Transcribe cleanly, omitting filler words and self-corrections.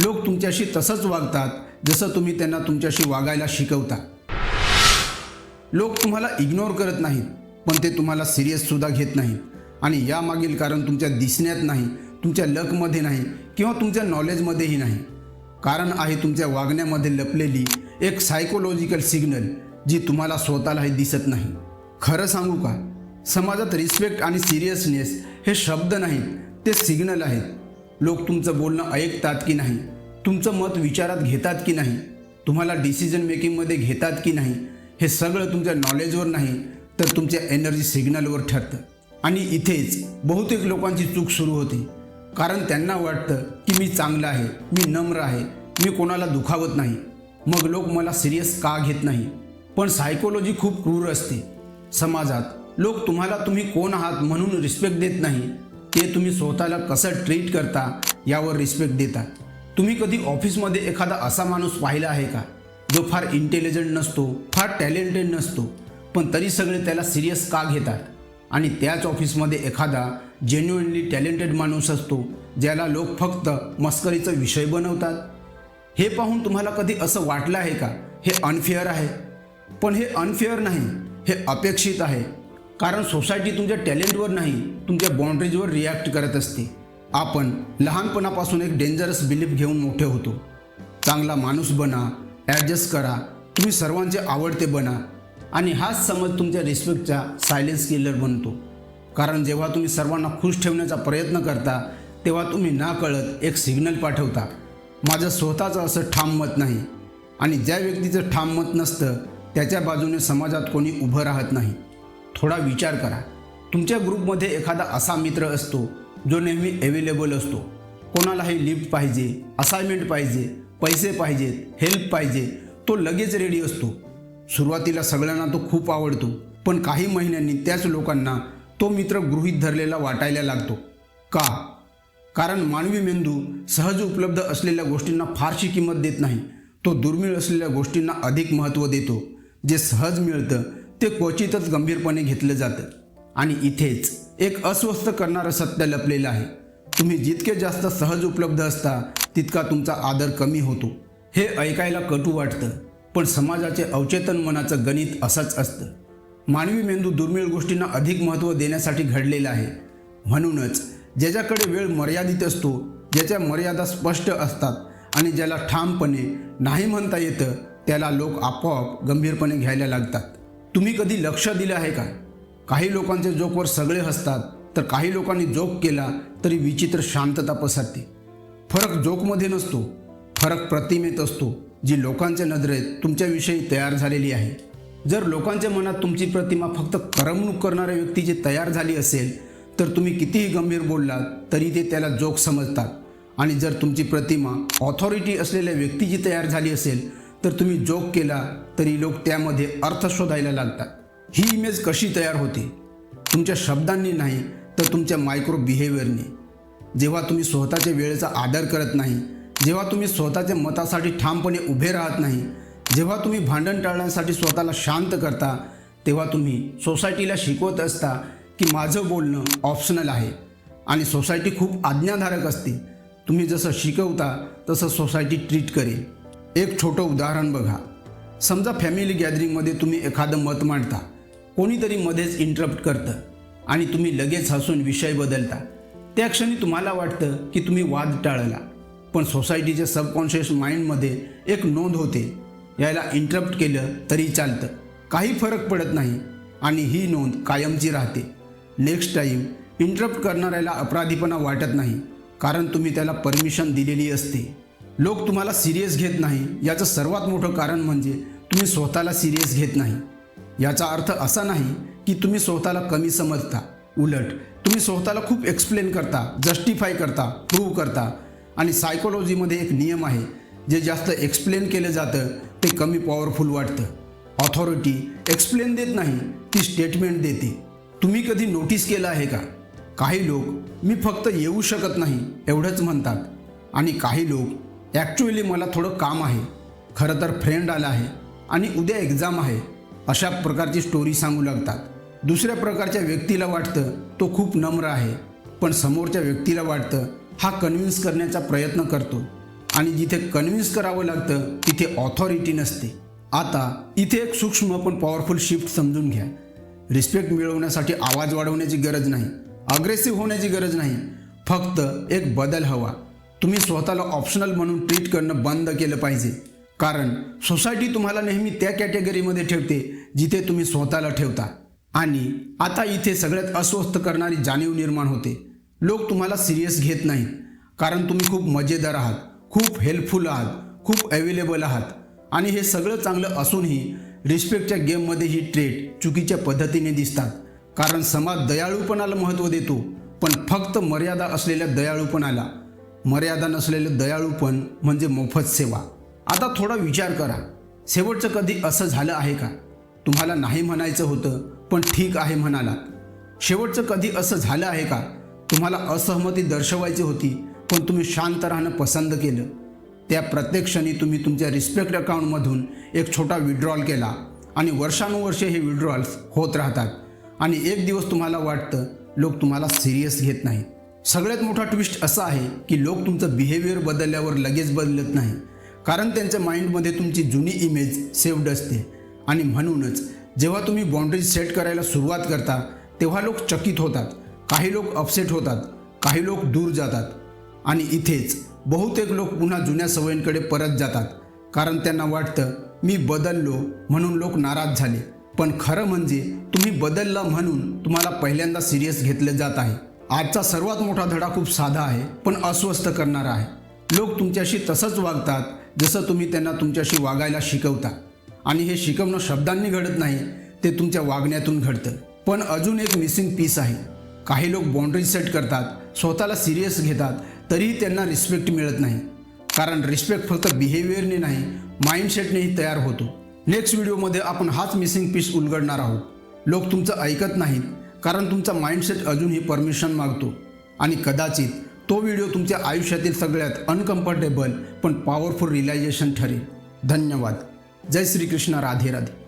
लोक तुमच्याशी तसंच वागतात जसं तुम्ही त्यांना तुमच्याशी वागायला शिकवता. लोक तुम्हाला इग्नोर करत नाहीत, पण ते तुम्हाला सिरियससुद्धा घेत नाहीत. आणि यामागील कारण तुमच्या दिसण्यात नाही, तुमच्या लकमध्ये नाही किंवा तुमच्या नॉलेजमध्येही नाही. कारण आहे तुमच्या वागण्यामध्ये लपलेली एक सायकोलॉजिकल सिग्नल जी तुम्हाला स्वतःलाही दिसत नाही. खरं सांगू का, समाजात रिस्पेक्ट आणि सिरियसनेस हे शब्द नाहीत, ते सिग्नल आहेत. लोक तुमचं बोलणं ऐकतात की नाही, तुमचं मत विचारात घेतात की नाही, तुम्हाला डिसिजन मेकिंगमध्ये घेतात की नाही, हे सगळं तुमच्या नॉलेजवर नाही तर तुमच्या एनर्जी सिग्नलवर ठरतं. आणि इथेच बहुतेक लोकांची चूक सुरू होते. कारण त्यांना वाटतं की मी चांगला आहे, मी नम्र आहे, मी कोणाला दुखावत नाही, मग लोक मला सिरियस का घेत नाही. पण सायकोलॉजी खूप क्रूर असते. समाजात लोक तुम्हाला तुम्ही कोण आहात म्हणून रिस्पेक्ट देत नाही, ते तुम्ही स्वतःला कसं ट्रीट करता यावर रिस्पेक्ट देतात. तुम्ही कधी ऑफिसमध्ये एखादा असा माणूस पाहिला आहे का जो फार इंटेलिजंट नसतो, फार टॅलेंटेड नसतो, पण तरी सगळे त्याला सिरियस का घेतात. आणि त्याच ऑफिसमध्ये एखादा जेन्युइनली टॅलेंटेड माणूस असतो ज्याला लोक फक्त मस्करीचा विषय बनवतात. हे पाहून तुम्हाला कधी असं वाटलं आहे का हे अनफेअर आहे. पण हे अनफेअर नाही, हे अपेक्षित आहे. कारण सोसायटी तुमच्या टॅलेंटवर नाही, तुमच्या बाउंड्रीजवर रिॲक्ट करत असते. आपण लहानपणापासून एक डेंजरस बिलीफ घेऊन मोठे होतो. चांगला माणूस बना, ॲडजस्ट करा, तुम्ही सर्वांचे आवडते बना. आणि हाच समज तुमच्या रिस्पेक्टचा सायलेन्स किलर बनतो. कारण जेव्हा तुम्ही सर्वांना खुश ठेवण्याचा प्रयत्न करता तेव्हा तुम्ही ना कळत एक सिग्नल पाठवता, माझं स्वतःचं असं ठाम मत नाही. आणि ज्या व्यक्तीचं ठाम मत नसतं त्याच्या बाजूने समाजात कोणी उभं राहत नाही. थोडा विचार करा, तुमच्या ग्रुपमध्ये एखादा असा मित्र असतो जो नेहमी अवेलेबल असतो. कोणालाही लिफ्ट पाहिजे, असाइनमेंट पाहिजे, पैसे पाहिजेत, हेल्प पाहिजे, तो लगेच रेडी असतो. सुरुवातीला सगळ्यांना तो खूप आवडतो, पण काही महिन्यांनी त्याच लोकांना तो मित्र गृहीत धरलेला वाटायला लागतो. का? कारण मानवी मेंदू सहज उपलब्ध असलेल्या गोष्टींना फारशी किंमत देत नाही, तो दुर्मिळ असलेल्या गोष्टींना अधिक महत्त्व देतो. जे सहज मिळतं ते क्वचितच गंभीरपणे घेतलं जातं. आणि इथेच एक अस्वस्थ करणारं सत्य लपलेलं आहे. तुम्ही जितके जास्त सहज उपलब्ध असता तितका तुमचा आदर कमी होतो. हे ऐकायला कटू वाटतं, पण समाजाचे अवचेतन मनाचं गणित असंच असतं. मानवी मेंदू दुर्मिळ गोष्टींना अधिक महत्त्व देण्यासाठी घडलेला आहे. म्हणूनच ज्याच्याकडे वेळ मर्यादित असतो, ज्याच्या मर्यादा स्पष्ट असतात आणि ज्याला ठामपणे नाही म्हणता येतं त्याला लोक आपोआप गंभीरपणे घ्यायला लागतात. तुम्ही कधी लक्ष दिलं आहे का? काही लोकांच्या जोकवर सगळे हसतात, तर काही लोकांनी जोक केला तरी विचित्र शांतता पसरते. फरक जोकमध्ये नसतो, फरक प्रतिमेत असतो जी लोकांच्या नजरेत तुमच्याविषयी तयार झालेली आहे. जर लोकांच्या मनात तुमची प्रतिमा फक्त करमणूक करणाऱ्या व्यक्तीची तयार झाली असेल तर तुम्ही कितीही गंभीर बोललात तरी ते त्याला जोक समजतात. आणि जर तुमची प्रतिमा ऑथॉरिटी असलेल्या व्यक्तीची तयार झाली असेल तर तुम्ही जोक केला तरी लोक त्यामध्ये अर्थ शोधायला लागतात. ही इमेज कशी तयार होते? तुमच्या शब्दांनी नाही तर तुमच्या मायक्रो बिहेवियरने. जेव्हा तुम्ही स्वतःच्या वेळेचा आदर करत नाही, जेव्हा तुम्ही स्वतःच्या मतासाठी ठामपणे उभे राहत नाही, जेव्हा तुम्ही भांडण टाळण्यासाठी स्वतःला शांत करता, तेव्हा तुम्ही सोसायटीला शिकवत असता की माझं बोलणं ऑप्शनल आहे. आणि सोसायटी खूप आज्ञाधारक असते. तुम्ही जसं शिकवता तसं सोसायटी ट्रीट करेल. एक छोटं उदाहरण बघा. समजा फॅमिली गॅदरिंगमध्ये तुम्ही एखादं मत मांडता, कोणीतरी मध्येच इंटरप्ट करतं आणि तुम्ही लगेच हसून विषय बदलता. त्या क्षणी तुम्हाला वाटतं की तुम्ही वाद टाळला, पण सोसायटीच्या सबकॉन्शियस माइंडमध्ये एक नोंद होते, याला इंटरप्ट केलं तरी चालतं, काही फरक पडत नाही. आणि ही नोंद कायमची राहते. नेक्स्ट टाईम इंटरप्ट करणाऱ्याला अपराधीपणा वाटत नाही, कारण तुम्ही त्याला परमिशन दिलेली असते. लोक तुम्हाला सिरियस घेत नाही याचं सर्वात मोठं कारण म्हणजे तुम्ही स्वतःला सिरियस घेत नाही. याचा अर्थ असा नाही की तुम्ही स्वतःला कमी समजता. उलट तुम्ही स्वतःला खूप एक्सप्लेन करता, जस्टिफाय करता, प्रूव्ह करता. आणि सायकोलॉजीमध्ये एक नियम आहे, जे जास्त एक्सप्लेन केलं जातं ते कमी पॉवरफुल वाटतं. ऑथॉरिटी एक्सप्लेन देत नाही, ती स्टेटमेंट देते. तुम्ही कधी नोटीस केलं आहे का? काही लोक मी फक्त येऊ शकत नाही एवढंच म्हणतात, आणि काही लोक ॲक्च्युअली मला थोडं काम आहे, खरं तर फ्रेंड आला आहे आणि उद्या एक्झाम आहे, अशा प्रकारची स्टोरी सांगू लागतात. दुसऱ्या प्रकारच्या व्यक्तीला वाटतं तो खूप नम्र आहे, पण समोरच्या व्यक्तीला वाटतं हा कन्व्हिन्स करण्याचा प्रयत्न करतो. आणि जिथे कन्व्हिन्स करावं लागतं तिथे ऑथॉरिटी नसते. आता इथे एक सूक्ष्म पण पॉवरफुल शिफ्ट समजून घ्या. रिस्पेक्ट मिळवण्यासाठी आवाज वाढवण्याची गरज नाही, अग्रेसिव्ह होण्याची गरज नाही, फक्त एक बदल हवा. तुम्ही स्वतःला ऑप्शनल म्हणून ट्रीट करणं बंद केलं पाहिजे. कारण सोसायटी तुम्हाला नेहमी त्या कॅटेगरीमध्ये ठेवते जिथे तुम्ही स्वतःला ठेवता. आणि आता इथे सगळ्यात अस्वस्थ करणारी जाणीव निर्माण होते. लोक तुम्हाला सिरियस घेत नाहीत कारण तुम्ही खूप मजेदार आहात, खूप हेल्पफुल आहात, खूप अवेलेबल आहात. आणि हे सगळं चांगलं असूनही रिस्पेक्टच्या गेममध्ये ही ट्रेट चुकीच्या पद्धतीने दिसतात. कारण समाज दयाळूपणाला महत्त्व देतो, पण फक्त मर्यादा असलेल्या दयाळूपणाला. मर्यादा नसलेलं दयाळूपण म्हणजे मोफत सेवा. आता थोडा विचार करा, शेवटचं कधी असं झालं आहे का तुम्हाला नाही म्हणायचं होतं पण ठीक आहे म्हणालात? शेवटचं कधी असं झालं आहे का तुम्हाला असहमती दर्शवायची होती पण तुम्ही शांत राहणं पसंत केलं? त्या प्रत्येक क्षणी तुम्ही तुमच्या रिस्पेक्ट अकाउंटमधून एक छोटा विड्रॉल केला आणि वर्षानुवर्षे हे विड्रॉल्स होत राहतात. आणि एक दिवस तुम्हाला वाटतं लोक तुम्हाला सिरियस घेत नाहीत. सगळ्यात मोठा ट्विस्ट असा आहे की लोक तुमचं बिहेवियर बदलल्यावर लगेच बदलत नाही, कारण त्यांच्या माइंडमध्ये तुमची जुनी इमेज सेव्ड असते. आणि म्हणूनच जेव्हा तुम्ही बाउंड्रीज सेट करायला सुरुवात करता तेव्हा लोक चकित होतात, काही लोक अपसेट होतात, काही लोक दूर जातात. आणि इथेच बहुतेक लोक पुन्हा जुन्या सवयींकडे परत जातात, कारण त्यांना वाटतं मी बदललो म्हणून लोक नाराज झाले. पण खरं म्हणजे तुम्ही बदलला म्हणून तुम्हाला पहिल्यांदा सिरियस घेतले जात आहे. आजचा सर्वात मोठा धडा खूप साधा आहे पण अस्वस्थ करणारा आहे. लोक तुमच्याशी तसंच वागतात जसं तुम्ही त्यांना तुमच्याशी वागायला शिकवता. आणि हे शिकवणं शब्दांनी घडत नाही, ते तुमच्या वागण्यातून घडतं. पण अजून एक मिसिंग पीस आहे. काही लोक बाउंड्रीज सेट करतात, स्वतःला सिरियस घेतात, तरीही त्यांना रिस्पेक्ट मिळत नाही. कारण रिस्पेक्ट फक्त बिहेवियरने नाही, माइंडसेटनेही तयार होतो. नेक्स्ट व्हिडिओमध्ये आपण हाच मिसिंग पीस उलगडणार आहोत. लोक तुमचं ऐकत नाहीत कारण तुमचा माइंडसेट अजूनही परमिशन मागतो. आणि कदाचित तो व्हिडिओ तुमच्या आयुष्यातील सगळ्यात अनकम्फर्टेबल पण पॉवरफुल रिअलायझेशन ठरेल. धन्यवाद. जय श्री कृष्ण. राधे राधे.